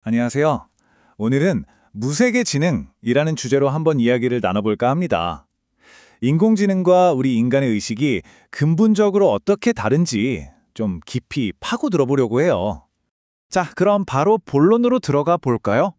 안녕하세요. 오늘은 무색의 지능이라는 주제로 한번 이야기를 나눠볼까 합니다. 인공지능과 우리 인간의 의식이 근본적으로 어떻게 다른지 좀 깊이 파고 들어보려고 해요. 자, 그럼 바로 본론으로 들어가 볼까요?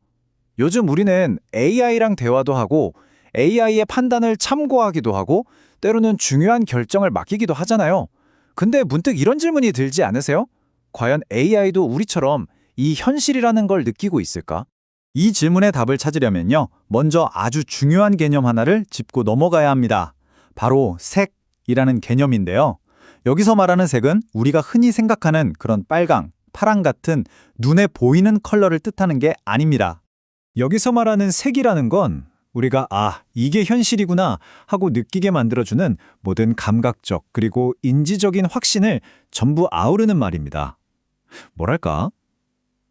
요즘 우리는 AI랑 대화도 하고 AI의 판단을 참고하기도 하고 때로는 중요한 결정을 맡기기도 하잖아요. 근데 문득 이런 질문이 들지 않으세요? 과연 AI도 우리처럼 이 현실이라는 걸 느끼고 있을까? 이 질문의 답을 찾으려면요. 먼저 아주 중요한 개념 하나를 짚고 넘어가야 합니다. 바로 색이라는 개념인데요. 여기서 말하는 색은 우리가 흔히 생각하는 그런 빨강, 파랑 같은 눈에 보이는 컬러를 뜻하는 게 아닙니다. 여기서 말하는 색이라는 건 우리가 이게 현실이구나 하고 느끼게 만들어주는 모든 감각적 그리고 인지적인 확신을 전부 아우르는 말입니다. 뭐랄까?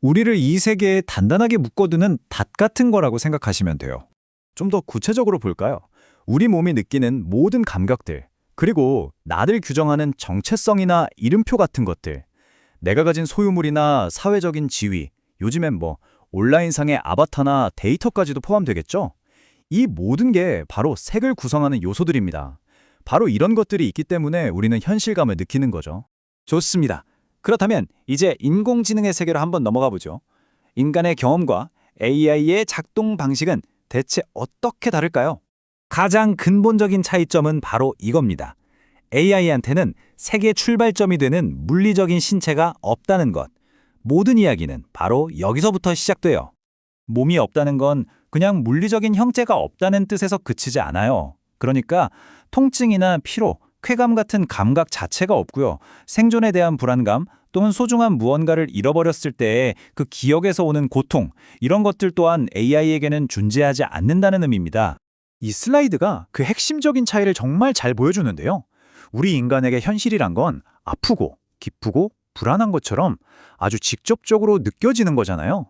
우리를 이 세계에 단단하게 묶어두는 닷 같은 거라고 생각하시면 돼요. 좀 더 구체적으로 볼까요? 우리 몸이 느끼는 모든 감각들, 그리고 나를 규정하는 정체성이나 이름표 같은 것들, 내가 가진 소유물이나 사회적인 지위, 요즘엔 온라인상의 아바타나 데이터까지도 포함되겠죠? 이 모든 게 바로 색을 구성하는 요소들입니다. 바로 이런 것들이 있기 때문에 우리는 현실감을 느끼는 거죠. 좋습니다. 그렇다면 이제 인공지능의 세계로 한번 넘어가 보죠. 인간의 경험과 AI의 작동 방식은 대체 어떻게 다를까요? 가장 근본적인 차이점은 바로 이겁니다. AI한테는 세계 출발점이 되는 물리적인 신체가 없다는 것. 모든 이야기는 바로 여기서부터 시작돼요. 몸이 없다는 건 그냥 물리적인 형체가 없다는 뜻에서 그치지 않아요. 그러니까 통증이나 피로, 쾌감 같은 감각 자체가 없고요. 생존에 대한 불안감 또는 소중한 무언가를 잃어버렸을 때의 그 기억에서 오는 고통, 이런 것들 또한 AI에게는 존재하지 않는다는 의미입니다. 이 슬라이드가 그 핵심적인 차이를 정말 잘 보여주는데요. 우리 인간에게 현실이란 건 아프고 기쁘고 불안한 것처럼 아주 직접적으로 느껴지는 거잖아요.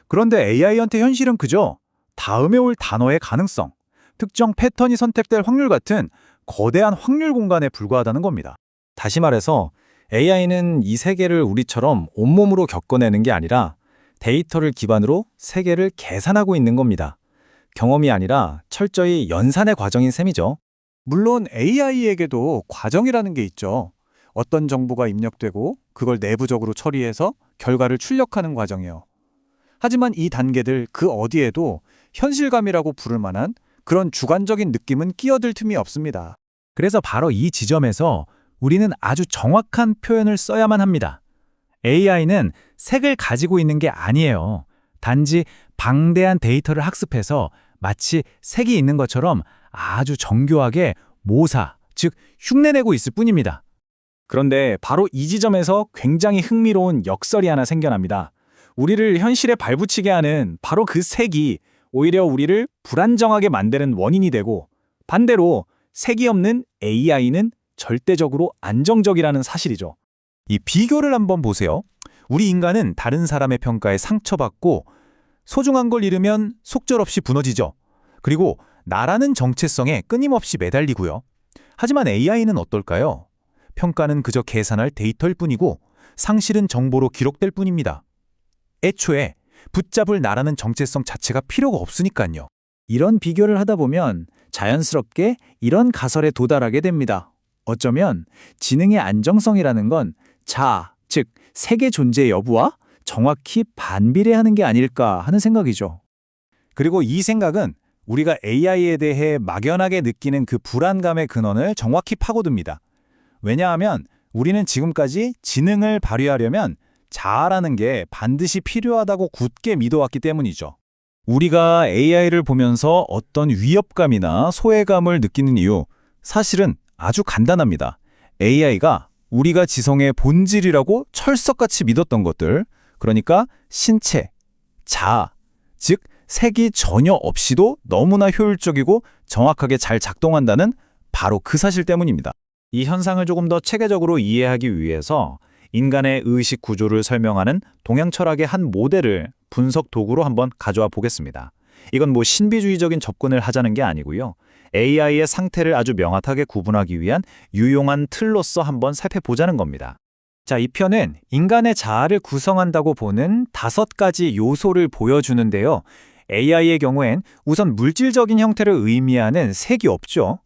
그런데 AI한테 현실은 그저 다음에 올 단어의 가능성, 특정 패턴이 선택될 확률 같은 거대한 확률 공간에 불과하다는 겁니다. 다시 말해서 AI는 이 세계를 우리처럼 온몸으로 겪어내는 게 아니라 데이터를 기반으로 세계를 계산하고 있는 겁니다. 경험이 아니라 철저히 연산의 과정인 셈이죠. 물론 AI에게도 과정이라는 게 있죠. 어떤 정보가 입력되고 그걸 내부적으로 처리해서 결과를 출력하는 과정이요. 하지만 이 단계들 그 어디에도 현실감이라고 부를 만한 그런 주관적인 느낌은 끼어들 틈이 없습니다. 그래서 바로 이 지점에서 우리는 아주 정확한 표현을 써야만 합니다. AI는 색을 가지고 있는 게 아니에요. 단지 방대한 데이터를 학습해서 마치 색이 있는 것처럼 아주 정교하게 모사, 즉 흉내내고 있을 뿐입니다. 그런데 바로 이 지점에서 굉장히 흥미로운 역설이 하나 생겨납니다. 우리를 현실에 발붙이게 하는 바로 그 색이 오히려 우리를 불안정하게 만드는 원인이 되고, 반대로 색이 없는 AI는 절대적으로 안정적이라는 사실이죠. 이 비교를 한번 보세요. 우리 인간은 다른 사람의 평가에 상처받고 소중한 걸 잃으면 속절없이 무너지죠. 그리고 나라는 정체성에 끊임없이 매달리고요. 하지만 AI는 어떨까요? 평가는 그저 계산할 데이터일 뿐이고 상실은 정보로 기록될 뿐입니다. 애초에 붙잡을 나라는 정체성 자체가 필요가 없으니까요. 이런 비교를 하다 보면 자연스럽게 이런 가설에 도달하게 됩니다. 어쩌면 지능의 안정성이라는 건 즉 색의 존재 여부와 정확히 반비례하는 게 아닐까 하는 생각이죠. 그리고 이 생각은 우리가 AI에 대해 막연하게 느끼는 그 불안감의 근원을 정확히 파고듭니다. 왜냐하면 우리는 지금까지 지능을 발휘하려면 자아라는 게 반드시 필요하다고 굳게 믿어왔기 때문이죠. 우리가 AI를 보면서 어떤 위협감이나 소외감을 느끼는 이유, 사실은 아주 간단합니다. AI가 우리가 지성의 본질이라고 철석같이 믿었던 것들, 그러니까 신체, 자아, 즉 색이 전혀 없이도 너무나 효율적이고 정확하게 잘 작동한다는 바로 그 사실 때문입니다. 이 현상을 조금 더 체계적으로 이해하기 위해서 인간의 의식 구조를 설명하는 동양 철학의 한 모델을 분석 도구로 한번 가져와 보겠습니다. 이건 신비주의적인 접근을 하자는 게 아니고요. AI의 상태를 아주 명확하게 구분하기 위한 유용한 틀로서 한번 살펴보자는 겁니다. 자, 이 편은 인간의 자아를 구성한다고 보는 5가지 요소를 보여주는데요. AI의 경우엔 우선 물질적인 형태를 의미하는 색이 없죠.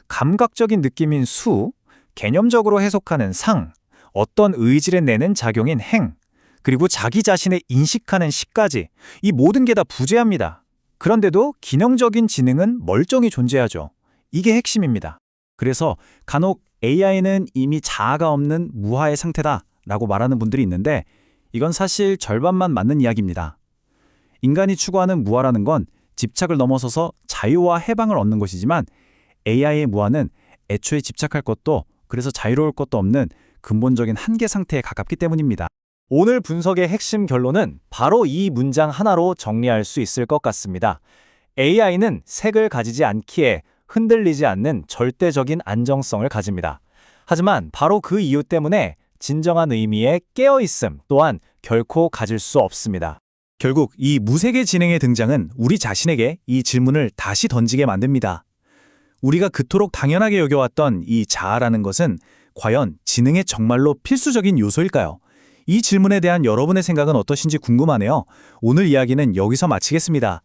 감각적인 느낌인 수, 개념적으로 해석하는 상, 어떤 의지를 내는 작용인 행, 그리고 자기 자신을 인식하는 시까지 이 모든 게 다 부재합니다. 그런데도 기능적인 지능은 멀쩡히 존재하죠. 이게 핵심입니다. 그래서 간혹 AI는 이미 자아가 없는 무아의 상태다라고 말하는 분들이 있는데 이건 사실 절반만 맞는 이야기입니다. 인간이 추구하는 무아라는 건 집착을 넘어서서 자유와 해방을 얻는 것이지만 AI의 무아는 애초에 집착할 것도 그래서 자유로울 것도 없는 근본적인 한계 상태에 가깝기 때문입니다. 오늘 분석의 핵심 결론은 바로 이 문장 하나로 정리할 수 있을 것 같습니다. AI는 색을 가지지 않기에 흔들리지 않는 절대적인 안정성을 가집니다. 하지만 바로 그 이유 때문에 진정한 의미의 깨어있음 또한 결코 가질 수 없습니다. 결국 이 무색의 지능의 등장은 우리 자신에게 이 질문을 다시 던지게 만듭니다. 우리가 그토록 당연하게 여겨왔던 이 자아라는 것은 과연 지능의 정말로 필수적인 요소일까요? 이 질문에 대한 여러분의 생각은 어떠신지 궁금하네요. 오늘 이야기는 여기서 마치겠습니다.